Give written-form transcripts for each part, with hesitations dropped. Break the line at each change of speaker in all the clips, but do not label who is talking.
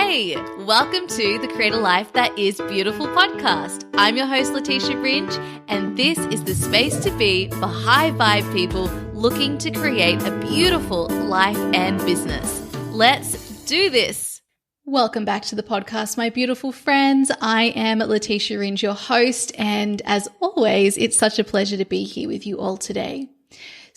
Hey, welcome to the Create a Life That Is Beautiful podcast. I'm your host, Leticia Ringe, and this is the space to be for high vibe people looking to create a beautiful life and business. Let's do this. Welcome back to the podcast, my beautiful friends. I am Leticia Ringe, your host, and as always, it's such a pleasure to be here with you all today.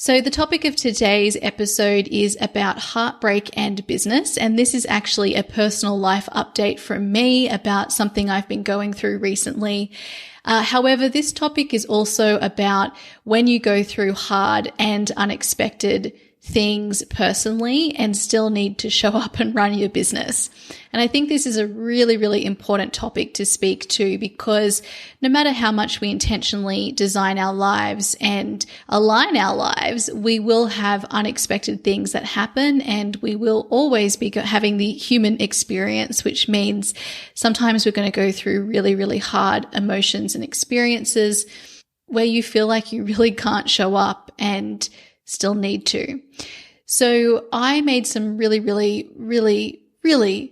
So the topic of today's episode is about heartbreak and business, and this is actually a personal life update from me about something I've been going through recently. However, this topic is also about when you go through hard and unexpected things personally and still need to show up and run your business. And I think this is a really, really important topic to speak to because no matter how much we intentionally design our lives and align our lives, we will have unexpected things that happen, and we will always be having the human experience, which means sometimes we're going to go through really, really hard emotions and experiences where you feel like you really can't show up and still need to. So I made some really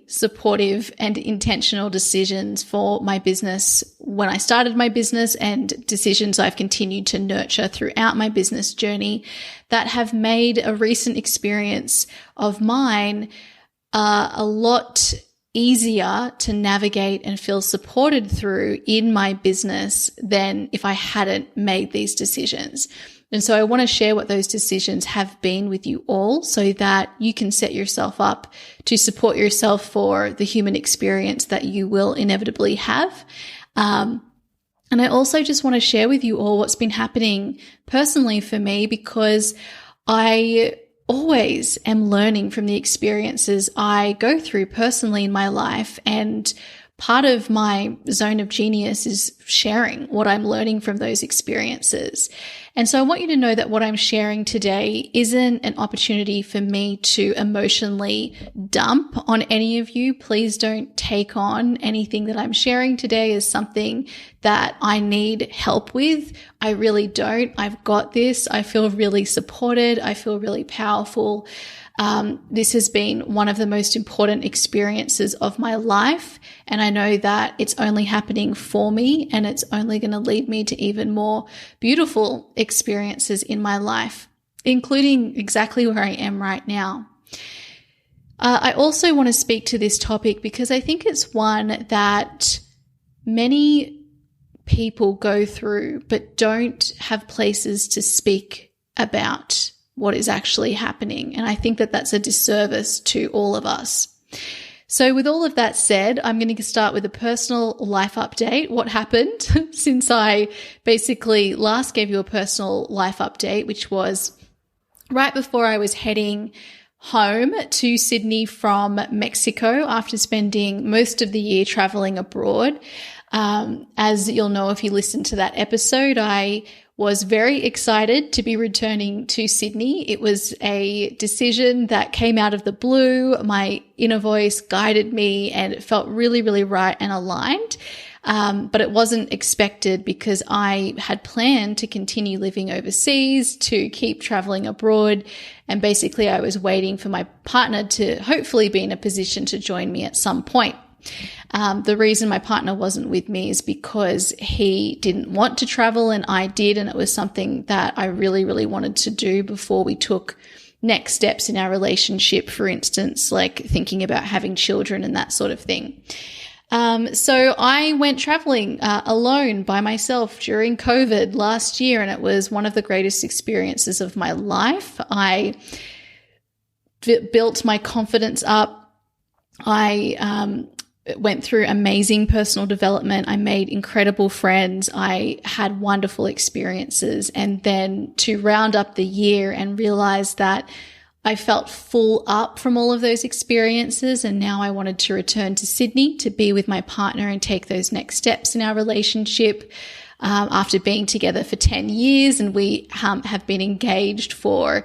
supportive and intentional decisions for my business when I started my business, and decisions I've continued to nurture throughout my business journey that have made a recent experience of mine a lot easier to navigate and feel supported through in my business than if I hadn't made these decisions. And so I want to share what those decisions have been with you all so that you can set yourself up to support yourself for the human experience that you will inevitably have. And I also just want to share with you all what's been happening personally for me, because I always am learning from the experiences I go through personally in my life, and part of my zone of genius is sharing what I'm learning from those experiences. And so I want you to know that what I'm sharing today isn't an opportunity for me to emotionally dump on any of you. Please don't take on anything that I'm sharing today as something that I need help with. I really don't. I've got this. I feel really supported. I feel really powerful. This has been one of the most important experiences of my life, and I know that it's only happening for me, and it's only going to lead me to even more beautiful experiences in my life, including exactly where I am right now. I also want to speak to this topic because I think it's one that many people go through but don't have places to speak about what is actually happening. And I think that that's a disservice to all of us. So with all of that said, I'm going to start with a personal life update. What happened since I basically last gave you a personal life update, which was right before I was heading home to Sydney from Mexico after spending most of the year traveling abroad. As you'll know if you listen to that episode, I was very excited to be returning to Sydney. It was a decision that came out of the blue. My inner voice guided me, and it felt really, really right and aligned. But it wasn't expected because I had planned to continue living overseas, to keep traveling abroad. And basically I was waiting for my partner to hopefully be in a position to join me at some point. The reason my partner wasn't with me is because he didn't want to travel and I did, and it was something that I really, really wanted to do before we took next steps in our relationship, for instance, like thinking about having children and that sort of thing. So I went traveling alone by myself during COVID last year, and it was one of the greatest experiences of my life. I built my confidence up. I went through amazing personal development. I made incredible friends. I had wonderful experiences. And then to round up the year and realize that I felt full up from all of those experiences, and now I wanted to return to Sydney to be with my partner and take those next steps in our relationship. After being together for 10 years, and we have been engaged for,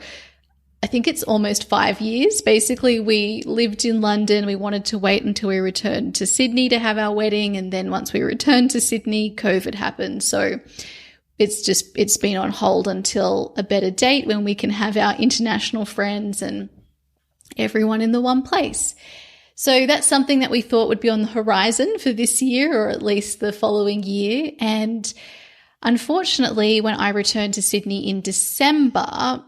I think it's almost 5 years. Basically, we lived in London. We wanted to wait until we returned to Sydney to have our wedding. And then once we returned to Sydney, COVID happened. So it's been on hold until a better date when we can have our international friends and everyone in the one place. So that's something that we thought would be on the horizon for this year, or at least the following year. And unfortunately, when I returned to Sydney in December,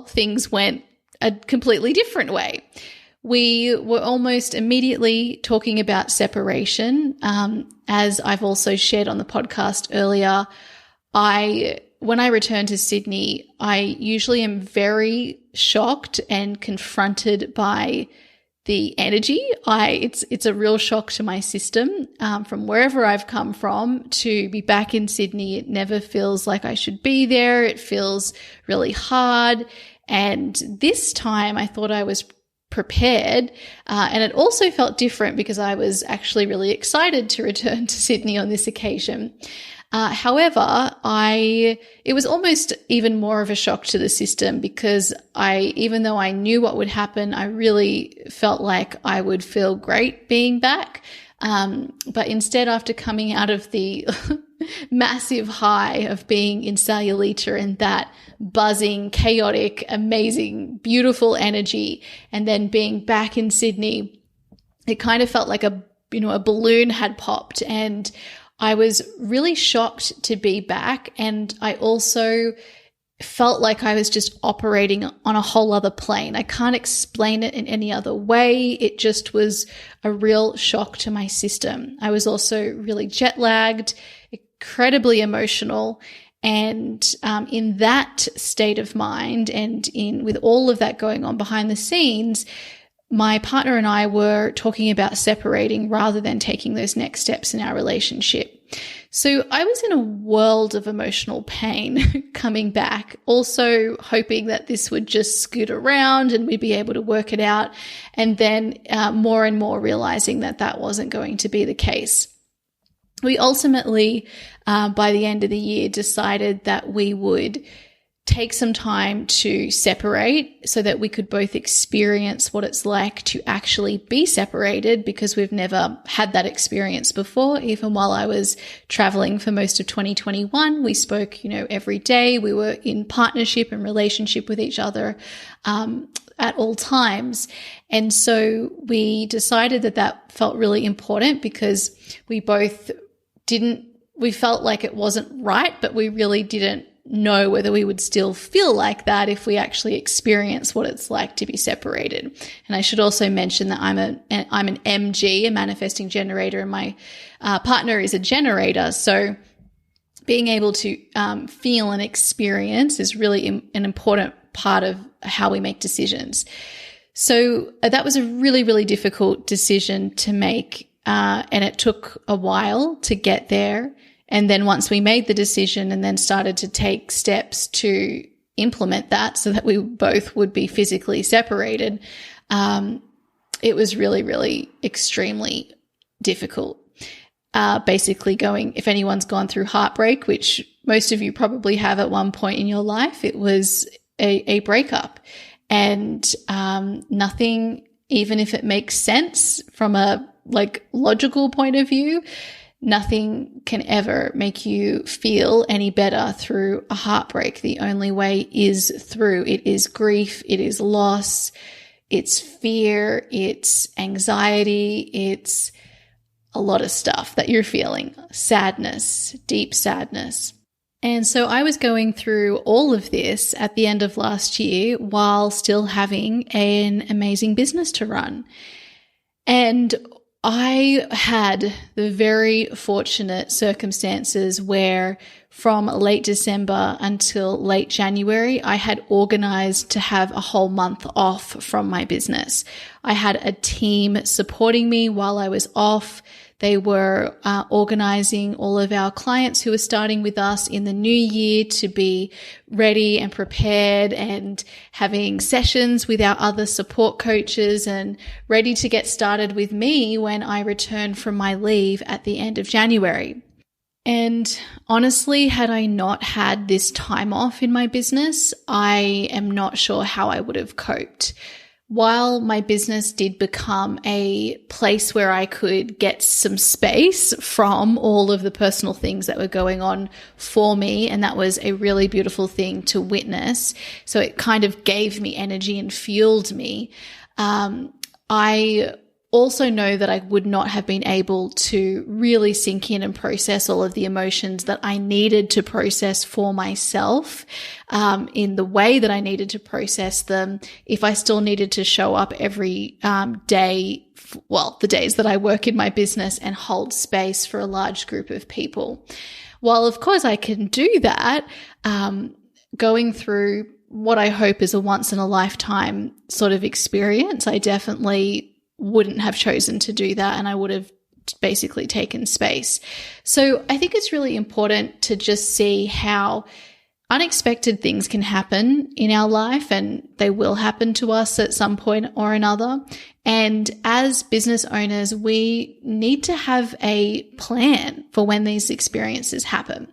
things went a completely different way. We were almost immediately talking about separation. As I've also shared on the podcast earlier, when I return to Sydney, I usually am very shocked and confronted by the energy. It's a real shock to my system. From wherever I've come from to be back in Sydney, it never feels like I should be there. It feels really hard. And this time I thought I was prepared. And it also felt different because I was actually really excited to return to Sydney on this occasion. However, it was almost even more of a shock to the system because even though I knew what would happen, I really felt like I would feel great being back. But instead, after coming out of the massive high of being in Cellulitis and that buzzing, chaotic, amazing, beautiful energy, and then being back in Sydney, it kind of felt like a balloon had popped, and I was really shocked to be back. And I also felt like I was just operating on a whole other plane. I can't explain it in any other way. It just was a real shock to my system. I was also really jet lagged, incredibly emotional. And in that state of mind and with all of that going on behind the scenes, my partner and I were talking about separating rather than taking those next steps in our relationship. So I was in a world of emotional pain coming back, also hoping that this would just scoot around and we'd be able to work it out. And then more and more realizing that that wasn't going to be the case. We ultimately, by the end of the year, decided that we would take some time to separate so that we could both experience what it's like to actually be separated, because we've never had that experience before. Even while I was traveling for most of 2021, we spoke, every day. We were in partnership and relationship with each other at all times. And so we decided that felt really important because we felt like it wasn't right, but we really didn't know whether we would still feel like that if we actually experience what it's like to be separated. And I should also mention that I'm an MG, a manifesting generator, and my partner is a generator. So being able to feel and experience is really an important part of how we make decisions. So that was a really, really difficult decision to make, and it took a while to get there. And then once we made the decision and then started to take steps to implement that so that we both would be physically separated, it was really, really extremely difficult. Basically if anyone's gone through heartbreak, which most of you probably have at one point in your life, it was a breakup. And nothing, even if it makes sense from a logical point of view, nothing can ever make you feel any better through a heartbreak. The only way is through. It is grief, it is loss, it's fear, it's anxiety, it's a lot of stuff that you're feeling. Sadness, deep sadness. And so I was going through all of this at the end of last year while still having an amazing business to run. And I had the very fortunate circumstances where from late December until late January, I had organized to have a whole month off from my business. I had a team supporting me while I was off. They were organizing all of our clients who were starting with us in the new year to be ready and prepared, and having sessions with our other support coaches and ready to get started with me when I returned from my leave at the end of January. And honestly, had I not had this time off in my business, I am not sure how I would have coped. While my business did become a place where I could get some space from all of the personal things that were going on for me, and that was a really beautiful thing to witness. So it kind of gave me energy and fueled me. I also know that I would not have been able to really sink in and process all of the emotions that I needed to process for myself, in the way that I needed to process them if I still needed to show up every day, the days that I work in my business, and hold space for a large group of people. While of course I can do that, going through what I hope is a once in a lifetime sort of experience, I definitely wouldn't have chosen to do that, and I would have basically taken space. So I think it's really important to just see how unexpected things can happen in our life, and they will happen to us at some point or another. And as business owners, we need to have a plan for when these experiences happen.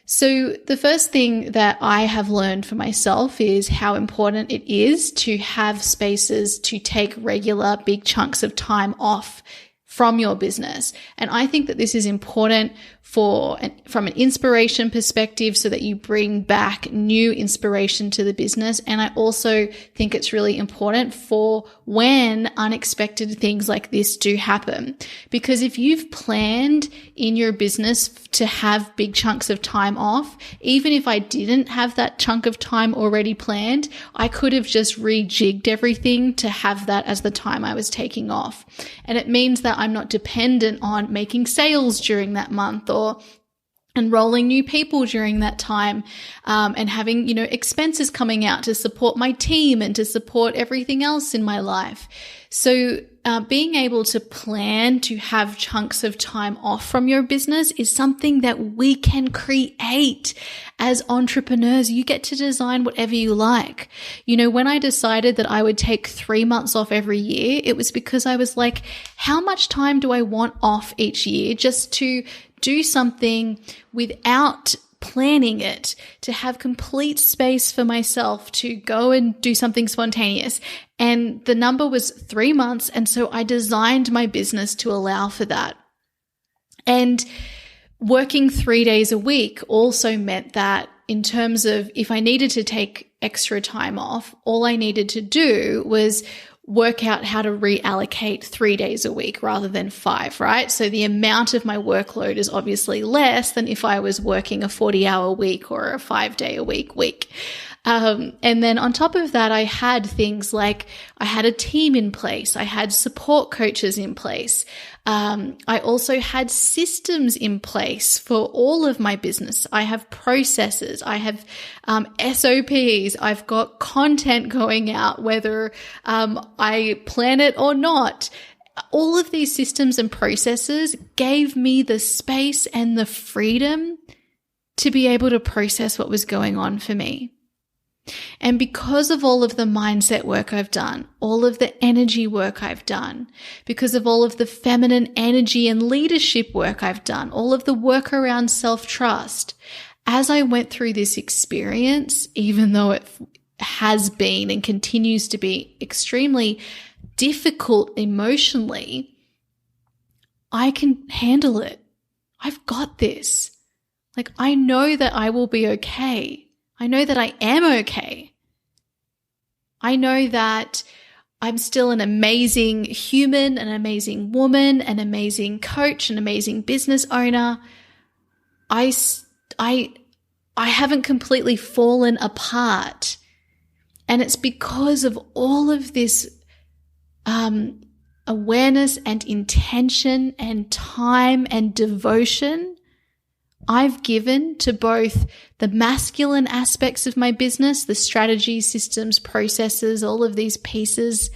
So the first thing that I have learned for myself is how important it is to have spaces to take regular big chunks of time off from your business. And I think that this is important from an inspiration perspective, so that you bring back new inspiration to the business. And I also think it's really important for when unexpected things like this do happen. Because if you've planned in your business to have big chunks of time off, even if I didn't have that chunk of time already planned, I could have just rejigged everything to have that as the time I was taking off. And it means that I'm not dependent on making sales during that month, or enrolling new people during that time, and having, expenses coming out to support my team and to support everything else in my life. So being able to plan to have chunks of time off from your business is something that we can create as entrepreneurs. You get to design whatever you like. When I decided that I would take 3 months off every year, it was because I was like, how much time do I want off each year just to do something without planning it, to have complete space for myself to go and do something spontaneous. And the number was 3 months. And so I designed my business to allow for that. And working 3 days a week also meant that in terms of if I needed to take extra time off, all I needed to do was work out how to reallocate 3 days a week rather than 5, right? So the amount of my workload is obviously less than if I was working a 40-hour week or a 5-day-a-week week. And then on top of that, I had things like I had a team in place. I had support coaches in place. I also had systems in place for all of my business. I have processes. I have SOPs. I've got content going out, whether I plan it or not. All of these systems and processes gave me the space and the freedom to be able to process what was going on for me. And because of all of the mindset work I've done, all of the energy work I've done, because of all of the feminine energy and leadership work I've done, all of the work around self-trust, as I went through this experience, even though it has been and continues to be extremely difficult emotionally, I can handle it. I've got this. I know that I will be okay. I know that I am okay. I know that I'm still an amazing human, an amazing woman, an amazing coach, an amazing business owner. I haven't completely fallen apart. And it's because of all of this awareness and intention and time and devotion I've given to both the masculine aspects of my business, the strategy, systems, processes, all of these pieces,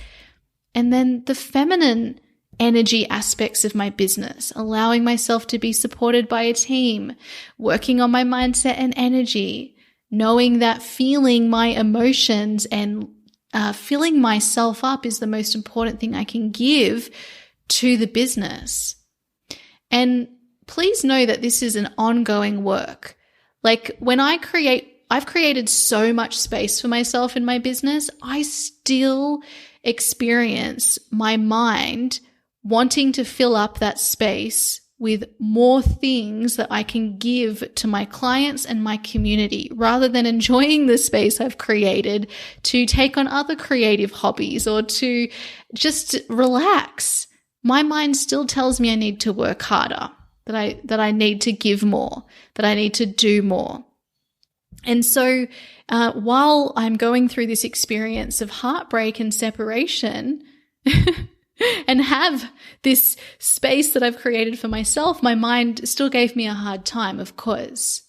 and then the feminine energy aspects of my business, allowing myself to be supported by a team, working on my mindset and energy, knowing that feeling my emotions and filling myself up is the most important thing I can give to the business. And please know that this is an ongoing work. When I've created so much space for myself in my business, I still experience my mind wanting to fill up that space with more things that I can give to my clients and my community, rather than enjoying the space I've created to take on other creative hobbies or to just relax. My mind still tells me I need to work harder, that I need to give more, that I need to do more. And so while I'm going through this experience of heartbreak and separation and have this space that I've created for myself, my mind still gave me a hard time, of course.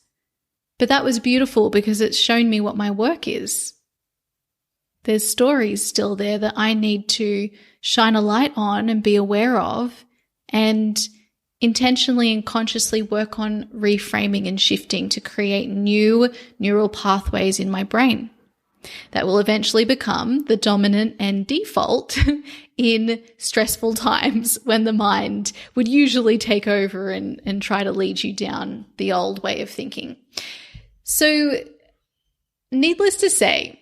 But that was beautiful because it's shown me what my work is. There's stories still there that I need to shine a light on and be aware of, and intentionally and consciously work on reframing and shifting to create new neural pathways in my brain that will eventually become the dominant and default in stressful times when the mind would usually take over and try to lead you down the old way of thinking. So, needless to say,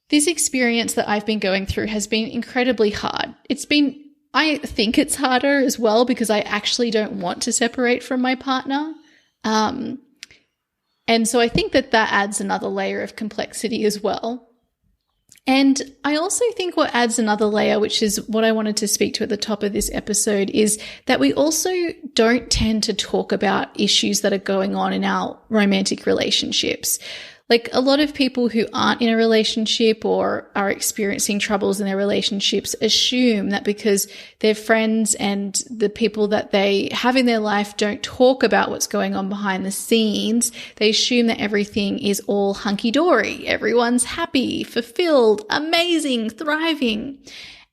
this experience that I've been going through has been incredibly hard. I think it's harder as well because I actually don't want to separate from my partner. And so I think that adds another layer of complexity as well. And I also think what adds another layer, which is what I wanted to speak to at the top of this episode, is that we also don't tend to talk about issues that are going on in our romantic relationships. Like, a lot of people who aren't in a relationship or are experiencing troubles in their relationships assume that because their friends and the people that they have in their life don't talk about what's going on behind the scenes, they assume that everything is all hunky-dory. Everyone's happy, fulfilled, amazing, thriving.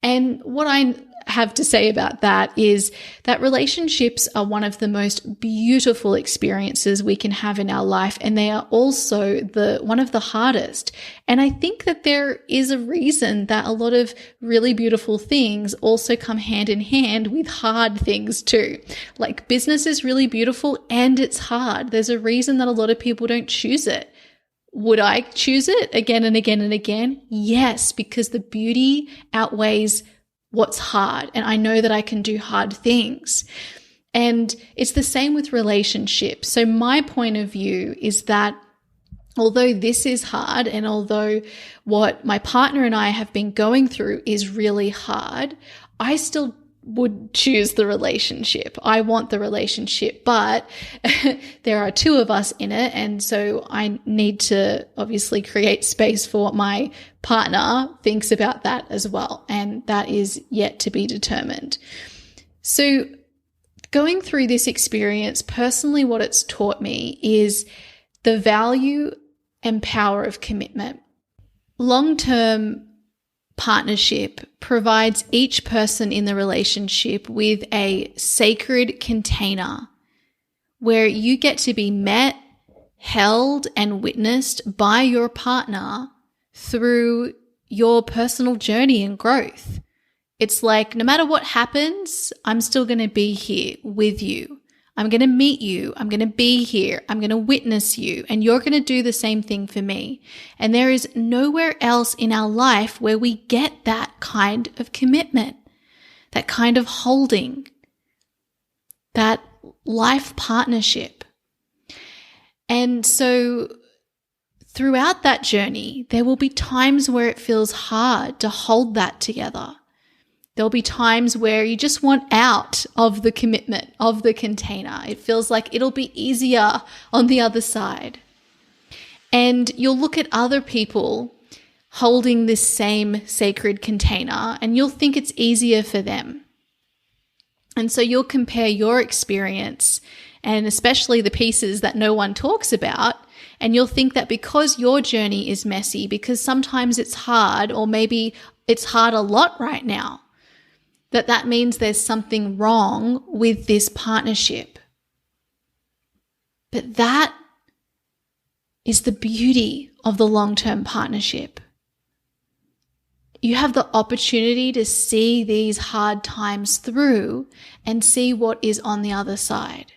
And what I have to say about that is that relationships are one of the most beautiful experiences we can have in our life, and they are also one of the hardest. And I think that there is a reason that a lot of really beautiful things also come hand in hand with hard things too. Like, business is really beautiful and it's hard. There's a reason that a lot of people don't choose it. Would I choose it again and again and again? Yes, because the beauty outweighs what's hard, and I know that I can do hard things. And it's the same with relationships. So my point of view is that although this is hard, and although what my partner and I have been going through is really hard, I still would choose the relationship. I want the relationship, but there are two of us in it. And so I need to obviously create space for what my partner thinks about that as well. And that is yet to be determined. So going through this experience, personally, what it's taught me is the value and power of commitment. Long-term partnership provides each person in the relationship with a sacred container where you get to be met, held, and witnessed by your partner through your personal journey and growth. It's like, no matter what happens, I'm still going to be here with you. I'm going to meet you. I'm going to be here. I'm going to witness you, and you're going to do the same thing for me. And there is nowhere else in our life where we get that kind of commitment, that kind of holding, that life partnership. And so throughout that journey, there will be times where it feels hard to hold that together. There'll be times where you just want out of the commitment, of the container. It feels like it'll be easier on the other side. And you'll look at other people holding this same sacred container, and you'll think it's easier for them. And so you'll compare your experience, and especially the pieces that no one talks about, and you'll think that because your journey is messy, because sometimes it's hard, or maybe it's hard a lot right now, that means there's something wrong with this partnership. But that is the beauty of the long-term partnership. You have the opportunity to see these hard times through and see what is on the other side.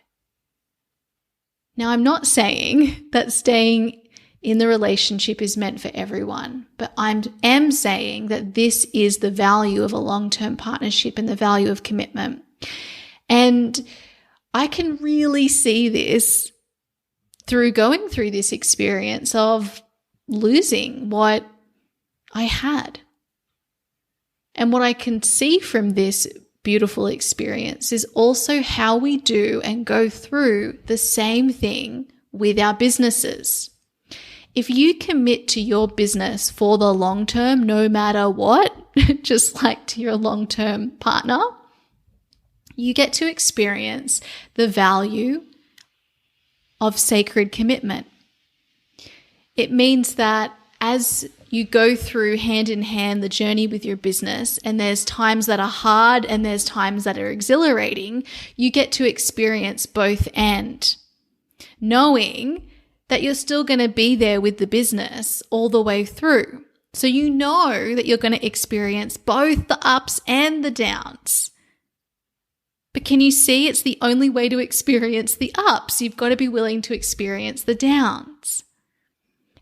Now, I'm not saying that staying in the relationship is meant for everyone, but I am saying that this is the value of a long-term partnership and the value of commitment. And I can really see this through going through this experience of losing what I had. And what I can see from this beautiful experience is also how we do and go through the same thing with our businesses. If you commit to your business for the long term, no matter what, just like to your long-term partner, you get to experience the value of sacred commitment. It means that as you go through hand in hand the journey with your business, and there's times that are hard and there's times that are exhilarating, you get to experience both and, knowing that you're still going to be there with the business all the way through. So you know that you're going to experience both the ups and the downs. But can you see it's the only way to experience the ups? You've got to be willing to experience the downs.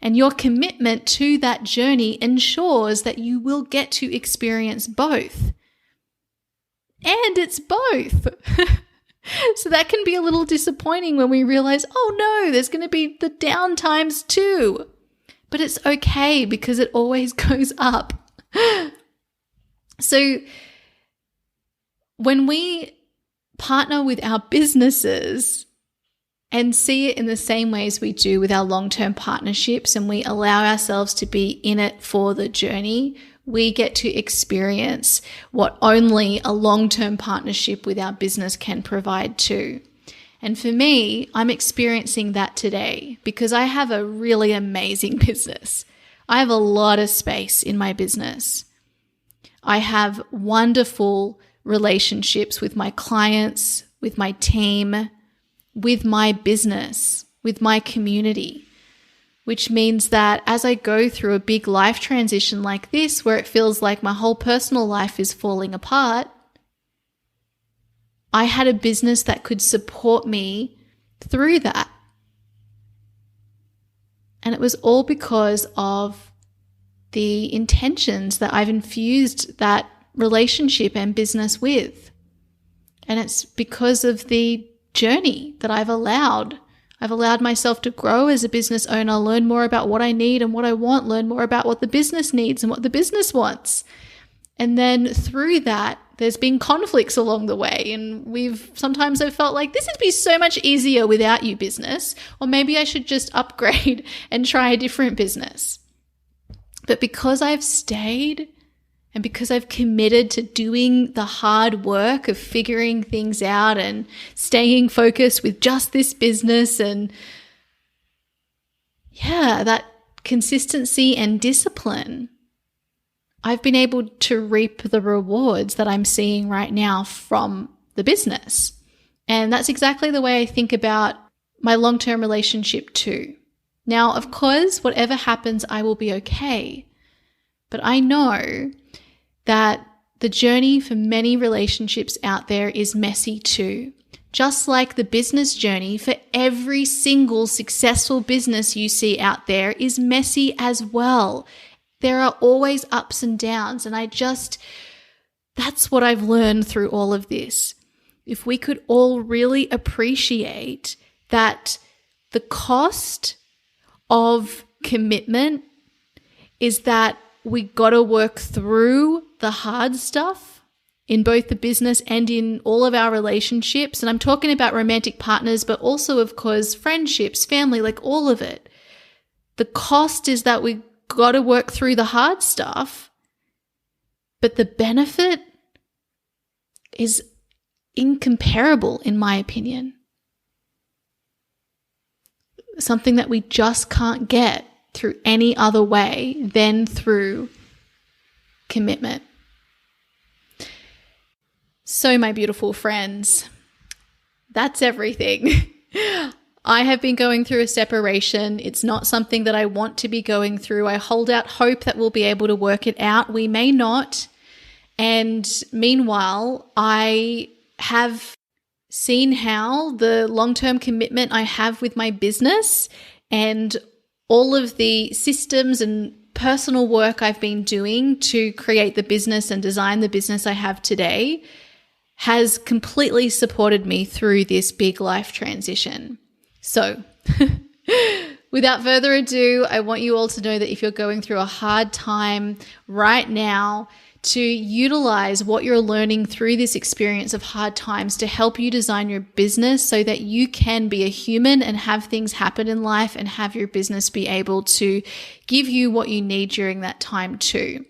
And your commitment to that journey ensures that you will get to experience both. And it's both. So that can be a little disappointing when we realize, oh no, there's going to be the down times too. But it's okay because it always goes up. So when we partner with our businesses and see it in the same ways we do with our long-term partnerships, and we allow ourselves to be in it for the journey, we get to experience what only a long-term partnership with our business can provide too. And for me, I'm experiencing that today because I have a really amazing business. I have a lot of space in my business. I have wonderful relationships with my clients, with my team, with my business, with my community, which means that as I go through a big life transition like this, where it feels like my whole personal life is falling apart, I had a business that could support me through that. And it was all because of the intentions that I've infused that relationship and business with. And it's because of the journey that I've allowed myself to grow as a business owner, learn more about what I need and what I want, learn more about what the business needs and what the business wants. And then through that, there's been conflicts along the way. And sometimes I've felt like this would be so much easier without you, business, or maybe I should just upgrade and try a different business. But because I've stayed and because I've committed to doing the hard work of figuring things out and staying focused with just this business, and that consistency and discipline, I've been able to reap the rewards that I'm seeing right now from the business. And that's exactly the way I think about my long-term relationship too. Now, of course, whatever happens, I will be okay. But I know that the journey for many relationships out there is messy too. Just like the business journey for every single successful business you see out there is messy as well. There are always ups and downs, and that's what I've learned through all of this. If we could all really appreciate that the cost of commitment is that we got to work through the hard stuff in both the business and in all of our relationships. And I'm talking about romantic partners, but also, of course, friendships, family, like all of it. The cost is that we got to work through the hard stuff, but the benefit is incomparable, in my opinion. Something that we just can't get through any other way than through commitment. So, my beautiful friends, that's everything. I have been going through a separation. It's not something that I want to be going through. I hold out hope that we'll be able to work it out. We may not. And meanwhile, I have seen how the long-term commitment I have with my business and all of the systems and personal work I've been doing to create the business and design the business I have today has completely supported me through this big life transition. So without further ado, I want you all to know that if you're going through a hard time right now, to utilize what you're learning through this experience of hard times to help you design your business so that you can be a human and have things happen in life and have your business be able to give you what you need during that time too.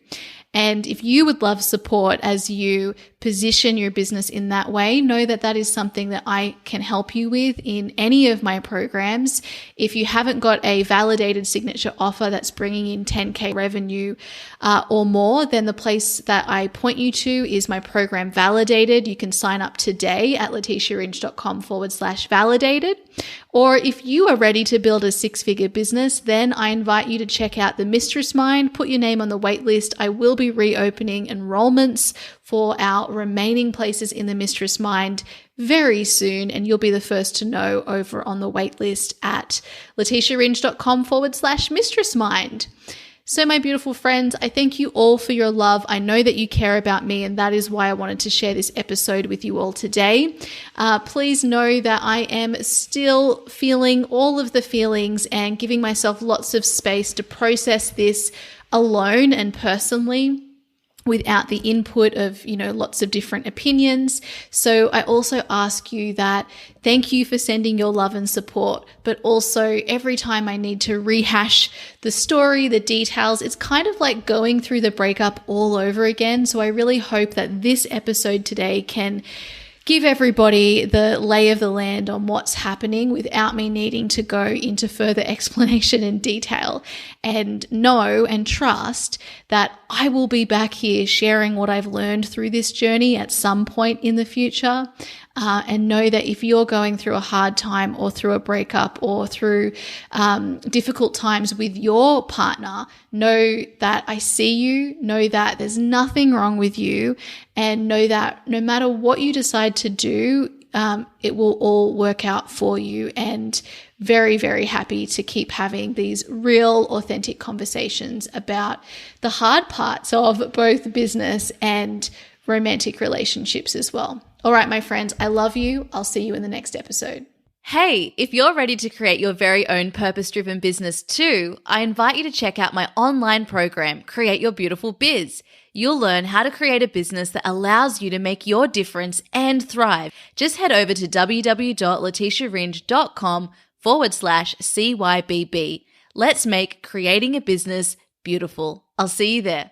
And if you would love support as you position your business in that way, know that that is something that I can help you with in any of my programs. If you haven't got a validated signature offer that's bringing in 10K revenue or more, then the place that I point you to is my program Validated. You can sign up today at leticiaringe.com/validated. Or if you are ready to build a 6-figure business, then I invite you to check out the Mistress Mind, put your name on the wait list. I will be reopening enrollments for our remaining places in the Mistress Mind very soon, and you'll be the first to know over on the wait list at leticiaringe.com/Mistress Mind. So my beautiful friends, I thank you all for your love. I know that you care about me, and that is why I wanted to share this episode with you all today. Please know that I am still feeling all of the feelings and giving myself lots of space to process this alone and personally, without the input of, lots of different opinions. So I also ask you that thank you for sending your love and support, but also every time I need to rehash the story, the details, it's kind of like going through the breakup all over again. So I really hope that this episode today can give everybody the lay of the land on what's happening without me needing to go into further explanation and detail, and know and trust that I will be back here sharing what I've learned through this journey at some point in the future. And know that if you're going through a hard time or through a breakup or through difficult times with your partner, know that I see you, know that there's nothing wrong with you, and know that no matter what you decide to do, it will all work out for you. And very, very happy to keep having these real, authentic conversations about the hard parts of both business and romantic relationships as well. All right, my friends, I love you. I'll see you in the next episode.
Hey, if you're ready to create your very own purpose-driven business too, I invite you to check out my online program, Create Your Beautiful Biz. You'll learn how to create a business that allows you to make your difference and thrive. Just head over to www.leticiaringe.com/CYBB. Let's make creating a business beautiful. I'll see you there.